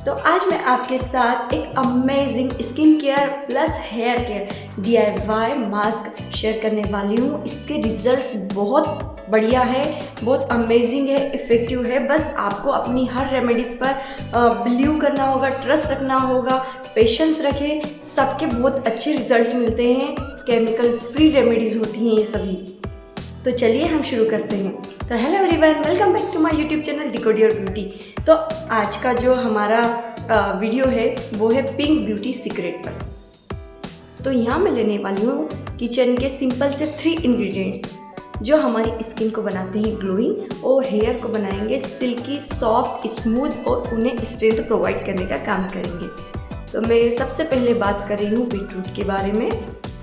तो आज मैं आपके साथ एक amazing skin care plus hair care DIY mask share करने वाली हूँ। इसके रिजल्ट्स बहुत बढ़िया है, बहुत अमेजिंग है, इफ़ेक्टिव है। बस आपको अपनी हर रेमेडीज़ पर बिलीव करना होगा, ट्रस्ट रखना होगा, पेशेंस रखें। सबके बहुत अच्छे रिजल्ट्स मिलते हैं। केमिकल फ्री रेमेडीज़ होती हैं ये सभी। तो चलिए हम शुरू करते हैं। तो hello everyone, welcome back to my YouTube channel decode your beauty. तो आज का जो हमारा वीडियो है वो है पिंक ब्यूटी सीक्रेट पर। तो यहाँ मैं लेने वाली हूँ किचन के सिंपल से 3 इंग्रेडिएंट्स जो हमारी स्किन को बनाते हैं ग्लोइंग और हेयर को बनाएंगे सिल्की, सॉफ्ट, स्मूथ और उन्हें स्ट्रेंथ प्रोवाइड करने का काम करेंगे। तो मैं सबसे पहले बात कर रही हूँ बीटरूट के बारे में।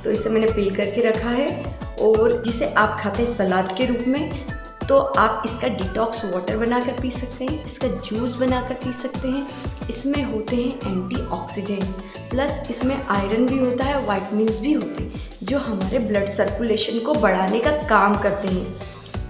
तो इसे मैंने पील करके रखा है और जिसे आप खाते हैं सलाद के रूप में। तो आप इसका डिटॉक्स वाटर बनाकर पी सकते हैं, इसका जूस बनाकर पी सकते हैं। इसमें होते हैं एंटीऑक्सीडेंट्स, प्लस इसमें आयरन भी होता है, विटामिन्स भी होते हैं जो हमारे ब्लड सर्कुलेशन को बढ़ाने का काम करते हैं।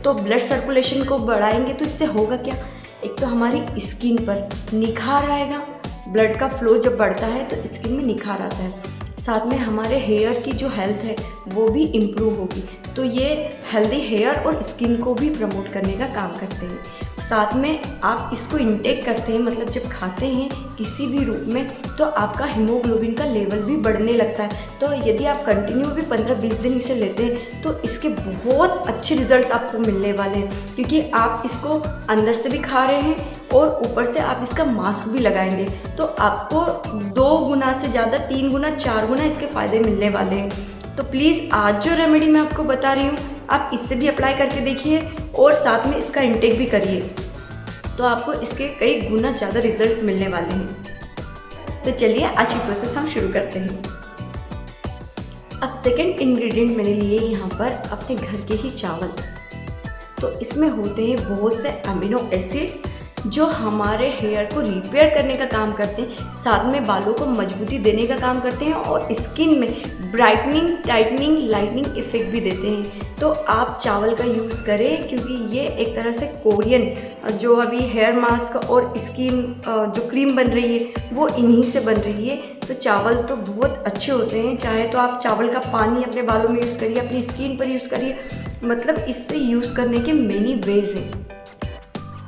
तो ब्लड सर्कुलेशन को बढ़ाएंगे तो इससे होगा क्या? एक तो हमारी स्किन पर निखार आएगा। ब्लड का फ्लो जब बढ़ता है तो स्किन में निखार आता है। साथ में हमारे हेयर की जो हेल्थ है वो भी इम्प्रूव होगी। तो ये हेल्दी हेयर और स्किन को भी प्रमोट करने का काम करते हैं। साथ में आप इसको इंटेक करते हैं, मतलब जब खाते हैं किसी भी रूप में, तो आपका हीमोग्लोबिन का लेवल भी बढ़ने लगता है। तो यदि आप कंटिन्यू भी 15-20 दिन इसे लेते हैं तो इसके बहुत अच्छे रिजल्ट्स आपको मिलने वाले हैं, क्योंकि आप इसको अंदर से भी खा रहे हैं और ऊपर से आप इसका मास्क भी लगाएंगे। तो आपको 2 गुना से ज़्यादा, 3 गुना, 4 गुना इसके फ़ायदे मिलने वाले हैं। तो प्लीज़ आज जो रेमेडी मैं आपको बता रही हूँ आप इससे भी अप्लाई करके देखिए और साथ में इसका इंटेक भी करिए, तो आपको इसके कई गुना ज़्यादा रिजल्ट्स मिलने वाले हैं। तो चलिए आज की प्रोसेस हम शुरू करते हैं। अब सेकंड इंग्रेडिएंट मैंने लिए यहाँ पर अपने घर के ही चावल। तो इसमें होते हैं बहुत से अमीनो एसिड्स जो हमारे हेयर को रिपेयर करने का काम करते हैं, साथ में बालों को मजबूती देने का काम करते हैं और स्किन में ब्राइटनिंग, टाइटनिंग, लाइटनिंग इफेक्ट भी देते हैं। तो आप चावल का यूज़ करें, क्योंकि ये एक तरह से कोरियन जो अभी हेयर मास्क और स्किन जो क्रीम बन रही है वो इन्हीं से बन रही है। तो चावल तो बहुत अच्छे होते हैं। चाहे तो आप चावल का पानी अपने बालों में यूज़ करिए, अपनी स्किन पर यूज़ करिए, मतलब इससे यूज़ करने के मेनी वेज हैं।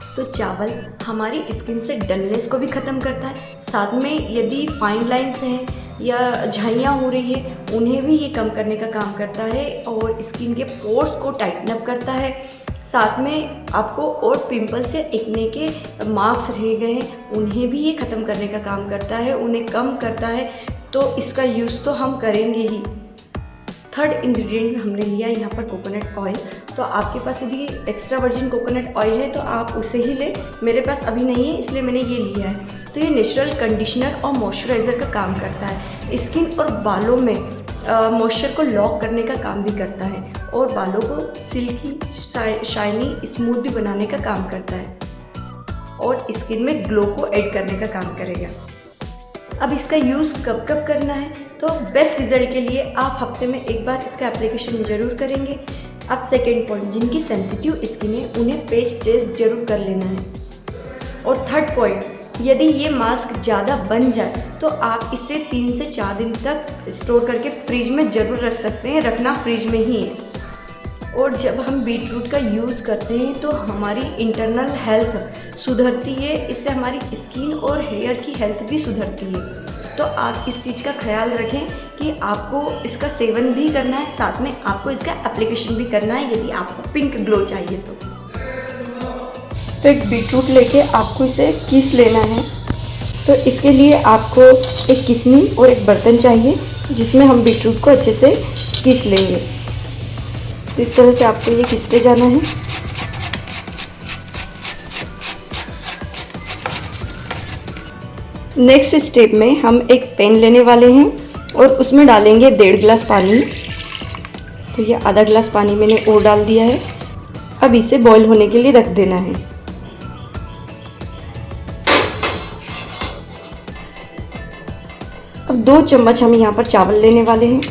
तो चावल हमारी स्किन से डलनेस को भी ख़त्म करता है। साथ में यदि फाइन लाइंस हैं या झाइयाँ हो रही है उन्हें भी ये कम करने का काम करता है और स्किन के पोर्स को टाइटन अप करता है। साथ में आपको और पिंपल से एक्ने के मार्क्स रह गए हैं उन्हें भी ये ख़त्म करने का काम करता है, उन्हें कम करता है। तो इसका यूज़ तो हम करेंगे ही। थर्ड इंग्रेडिएंट हमने लिया यहाँ पर कोकोनट ऑयल। तो आपके पास यदि एक्स्ट्रा वर्जिन कोकोनट ऑयल है तो आप उसे ही लें। मेरे पास अभी नहीं है इसलिए मैंने ये लिया है। तो ये नेचुरल कंडीशनर और मॉइस्चराइज़र का काम करता है। स्किन और बालों में मॉइस्चर को लॉक करने का काम भी करता है और बालों को सिल्की, शाइनी, स्मूथ भी बनाने का काम करता है और स्किन में ग्लो को ऐड करने का काम करेगा। अब इसका यूज़ कब कब करना है? तो बेस्ट रिजल्ट के लिए आप हफ्ते में एक बार इसका एप्लीकेशन ज़रूर करेंगे। अब सेकेंड पॉइंट, जिनकी सेंसिटिव स्किन है उन्हें पेस्ट टेस्ट जरूर कर लेना है। और थर्ड पॉइंट, यदि ये मास्क ज़्यादा बन जाए तो आप इसे 3 से 4 दिन तक स्टोर करके फ्रिज में ज़रूर रख सकते हैं। रखना फ्रिज में ही है। और जब हम बीटरूट का यूज़ करते हैं तो हमारी इंटरनल हेल्थ सुधरती है, इससे हमारी स्किन और हेयर की हेल्थ भी सुधरती है। तो आप इस चीज़ का ख्याल रखें कि आपको इसका सेवन भी करना है, साथ में आपको इसका एप्लीकेशन भी करना है यदि आपको पिंक ग्लो चाहिए तो एक बीटरूट लेके आपको इसे किस लेना है। तो इसके लिए आपको एक किसनी और एक बर्तन चाहिए जिसमें हम बीटरूट को अच्छे से किस लेंगे। तो इस तरह से आपको ये किसते जाना है। नेक्स्ट स्टेप में हम एक पैन लेने वाले हैं और उसमें डालेंगे 1.5 गिलास पानी। तो ये आधा गिलास पानी मैंने और डाल दिया है। अब इसे बॉईल होने के लिए रख देना है। अब 2 चम्मच हम यहाँ पर चावल लेने वाले हैं।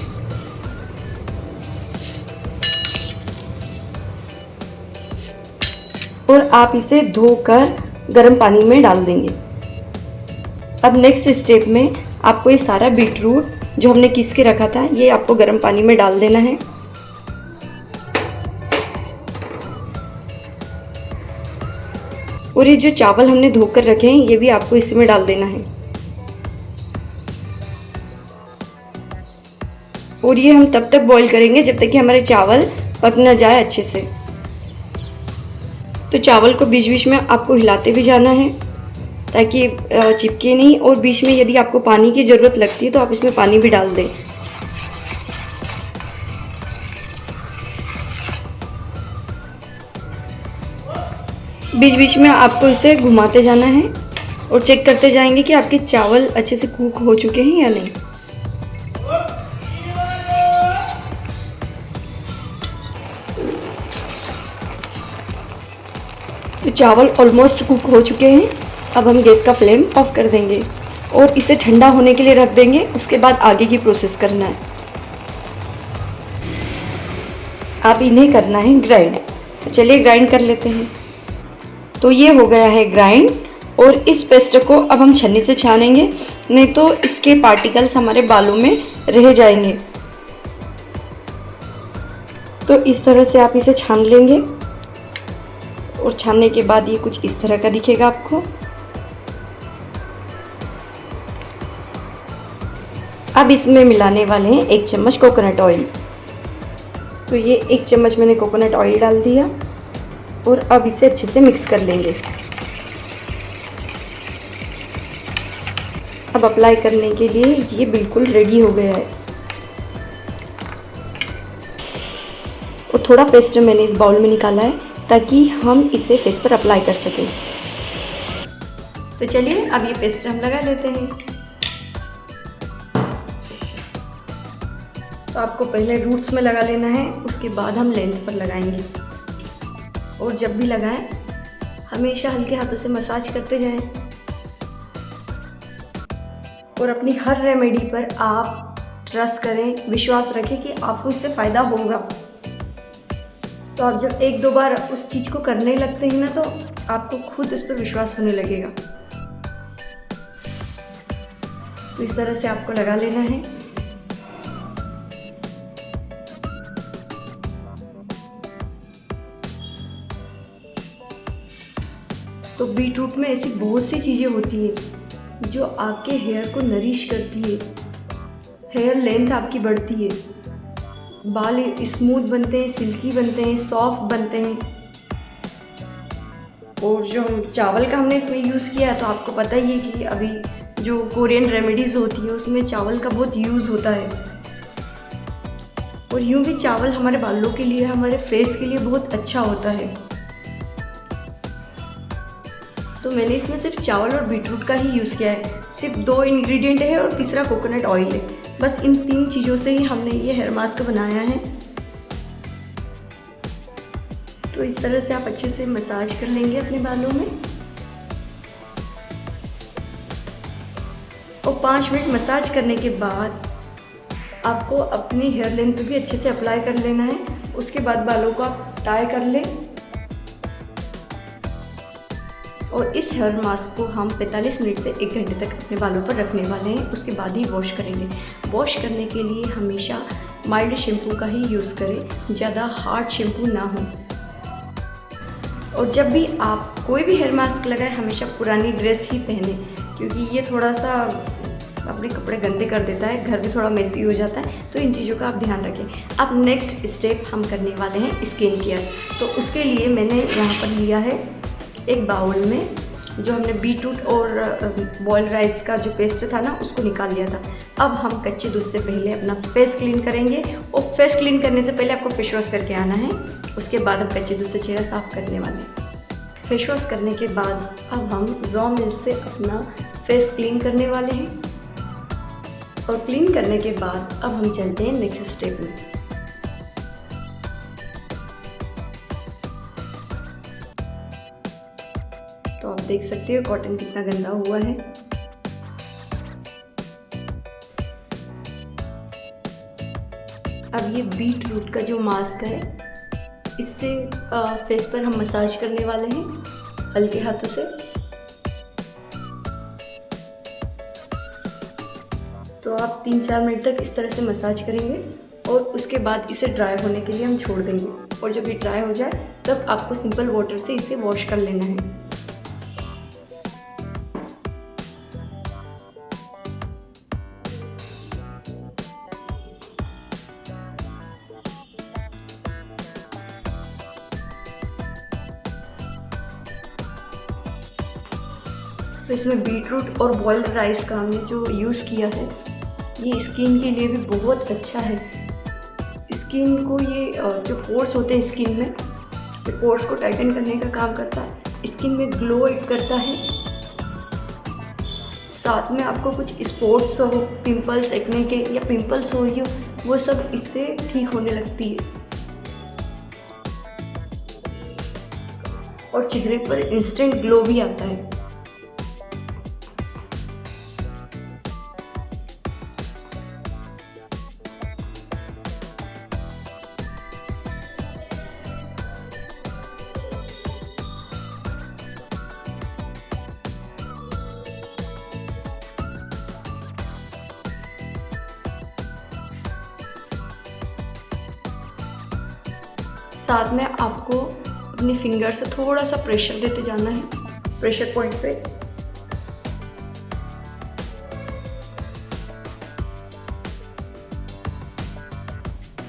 और आप इसे धोकर गर्म पानी में डाल देंगे। अब नेक्स्ट स्टेप में आपको ये सारा बीटरूट जो हमने घिस के रखा था ये आपको गर्म पानी में डाल देना है। और ये जो चावल हमने धोकर रखे हैं ये भी आपको इसमें डाल देना है। और ये हम तब तक बॉईल करेंगे जब तक कि हमारे चावल पक ना जाए अच्छे से। तो चावल को बीच बीच में आपको हिलाते भी जाना है ताकि चिपके नहीं, और बीच में यदि आपको पानी की ज़रूरत लगती है तो आप इसमें पानी भी डाल दें। बीच बीच में आपको इसे घुमाते जाना है और चेक करते जाएंगे कि आपके चावल अच्छे से कुक हो चुके हैं या नहीं। तो चावल ऑलमोस्ट कुक हो चुके हैं। अब हम गैस का फ्लेम ऑफ कर देंगे और इसे ठंडा होने के लिए रख देंगे। उसके बाद आगे की प्रोसेस करना है। अब इन्हें करना है ग्राइंड। तो चलिए ग्राइंड कर लेते हैं। तो ये हो गया है ग्राइंड और इस पेस्ट को अब हम छन्नी से छानेंगे, नहीं तो इसके पार्टिकल्स हमारे बालों में रह जाएंगे। तो इस तरह से आप इसे छान लेंगे और छानने के बाद ये कुछ इस तरह का दिखेगा आपको। अब इसमें मिलाने वाले हैं 1 चम्मच कोकोनट ऑयल। तो ये 1 चम्मच मैंने कोकोनट ऑयल डाल दिया और अब इसे अच्छे से मिक्स कर लेंगे। अब अप्लाई करने के लिए ये बिल्कुल रेडी हो गया है। और थोड़ा पेस्ट मैंने इस बाउल में निकाला है ताकि हम इसे फेस पर अप्लाई कर सकें। तो चलिए अब ये पेस्ट हम लगा लेते हैं। तो आपको पहले रूट्स में लगा लेना है, उसके बाद हम लेंथ पर लगाएंगे। और जब भी लगाएं हमेशा हल्के हाथों से मसाज करते जाएं। और अपनी हर रेमेडी पर आप ट्रस्ट करें, विश्वास रखें कि आपको इससे फ़ायदा होगा। तो आप जब 1-2 बार उस चीज़ को करने लगते हैं ना तो आपको खुद उस पर विश्वास होने लगेगा। तो इस तरह से आपको लगा लेना है। तो बीटरूट में ऐसी बहुत सी चीज़ें होती है जो आपके हेयर को नरिश करती है, हेयर लेंथ आपकी बढ़ती है, बाल स्मूथ बनते हैं, सिल्की बनते हैं, सॉफ्ट बनते हैं। और जो चावल का हमने इसमें यूज़ किया है तो आपको पता ही है कि अभी जो कोरियन रेमेडीज़ होती है उसमें चावल का बहुत यूज़ होता है। और यूँ भी चावल हमारे बालों के लिए, हमारे फेस के लिए बहुत अच्छा होता है। तो मैंने इसमें सिर्फ चावल और बीटरूट का ही यूज़ किया है। सिर्फ 2 इंग्रेडिएंट है और तीसरा कोकोनट ऑयल है। बस इन 3 चीज़ों से ही हमने ये हेयर मास्क बनाया है। तो इस तरह से आप अच्छे से मसाज कर लेंगे अपने बालों में। और 5 मिनट मसाज करने के बाद आपको अपनी हेयर लेंथ पे भी अच्छे से अप्लाई कर लेना है। उसके बाद बालों को आप टाई कर लें। और इस हेयर मास्क को हम 45 मिनट से 1 घंटे तक अपने बालों पर रखने वाले हैं। उसके बाद ही वॉश करेंगे। वॉश करने के लिए हमेशा माइल्ड शैम्पू का ही यूज़ करें, ज़्यादा हार्ड शैम्पू ना हो। और जब भी आप कोई भी हेयर मास्क लगाएं हमेशा पुरानी ड्रेस ही पहने, क्योंकि ये थोड़ा सा अपने कपड़े गंदे कर देता है, घर भी थोड़ा मेसी हो जाता है। तो इन चीज़ों का आप ध्यान रखें। अब नेक्स्ट स्टेप हम करने वाले हैं स्किन केयर। तो उसके लिए मैंने यहाँ पर लिया है एक बाउल में जो हमने बीटरूट और बॉइल्ड राइस का जो पेस्ट था ना उसको निकाल लिया था। अब हम कच्चे दूध से पहले अपना फेस क्लीन करेंगे। और फेस क्लीन करने से पहले आपको फेस वॉश करके आना है। उसके बाद हम कच्चे दूध से चेहरा साफ़ करने वाले हैं। फेस वॉश करने के बाद अब हम रॉ मिल्क से अपना फेस क्लीन करने वाले हैं। और क्लीन करने के बाद अब हम चलते हैं नेक्स्ट स्टेप में। तो आप देख सकते हो कॉटन कितना गंदा हुआ है। अब ये बीटरूट का जो मास्क है इससे फेस पर हम मसाज करने वाले हैं हल्के हाथों से। तो आप 3-4 मिनट तक इस तरह से मसाज करेंगे और उसके बाद इसे ड्राई होने के लिए हम छोड़ देंगे। और जब ये ड्राई हो जाए तब आपको सिंपल वाटर से इसे वॉश कर लेना है। तो इसमें बीटरूट और बॉइल्ड राइस का हमने जो यूज़ किया है ये स्किन के लिए भी बहुत अच्छा है। स्किन को ये जो पोर्स होते हैं स्किन में, ये पोर्स को टाइटन करने का काम करता है, स्किन में ग्लो ऐड करता है। साथ में आपको कुछ स्पॉट्स हो, पिंपल्स एक्ने के या पिंपल्स हो रही हो, वो सब इससे ठीक होने लगती है और चेहरे पर इंस्टेंट ग्लो भी आता है। साथ में आपको अपने फिंगर से थोड़ा सा प्रेशर देते जाना है, प्रेशर पॉइंट पे।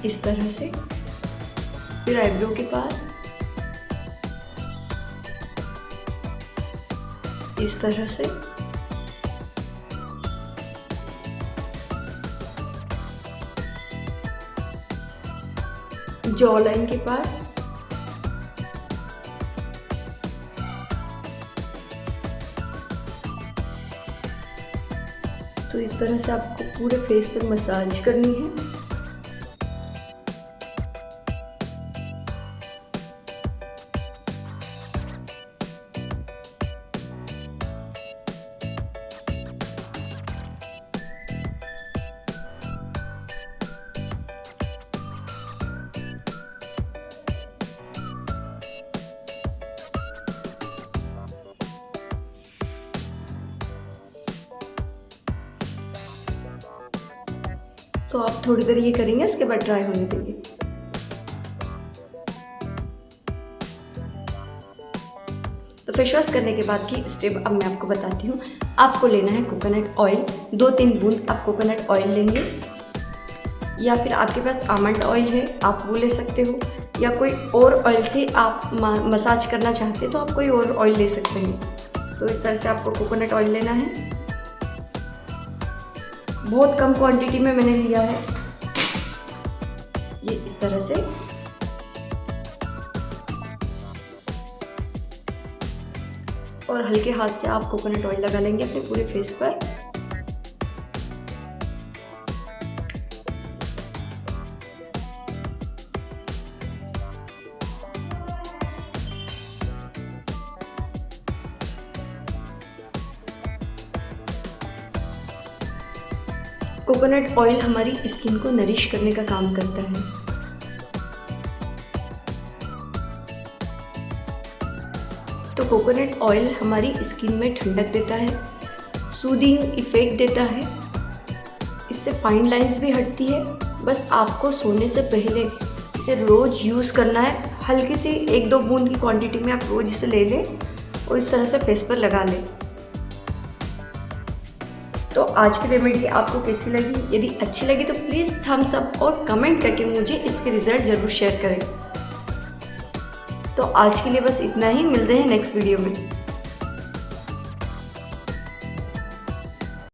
इस तरह से। फिर आईब्रो के पास इस तरह से। जॉ लाइन के पास। तो इस तरह से आपको पूरे फेस पर मसाज करनी है। तो आप थोड़ी देर ये करेंगे, उसके बाद ड्राई होने देंगे। तो फेस वॉश करने के बाद की स्टेप अब मैं आपको बताती हूँ। आपको लेना है कोकोनट ऑयल, 2-3 बूंद आप कोकोनट ऑयल लेंगे, या फिर आपके पास आमंड ऑयल है आप वो ले सकते हो, या कोई और ऑयल से आप मसाज करना चाहते हो तो आप कोई और ऑयल ले सकते हैं। तो इस तरह से आपको कोकोनट ऑयल लेना है। बहुत कम क्वांटिटी में मैंने लिया है, ये इस तरह से। और हल्के हाथ से आप कोकोनट ऑयल लगा लेंगे अपने पूरे फेस पर। कोकोनट ऑयल हमारी स्किन को नरिश करने का काम करता है। तो कोकोनट ऑयल हमारी स्किन में ठंडक देता है, सूदिंग इफेक्ट देता है, इससे फाइन लाइंस भी हटती है। बस आपको सोने से पहले इसे रोज़ यूज़ करना है। हल्की सी 1-2 बूंद की क्वांटिटी में आप रोज़ इसे ले लें और इस तरह से फेस पर लगा लें। तो आज की रेमेडी आपको कैसी लगी? यदि अच्छी लगी तो प्लीज़ थम्स अप और कमेंट करके मुझे इसके रिज़ल्ट ज़रूर शेयर करें। तो आज के लिए बस इतना ही, मिलते हैं नेक्स्ट वीडियो में।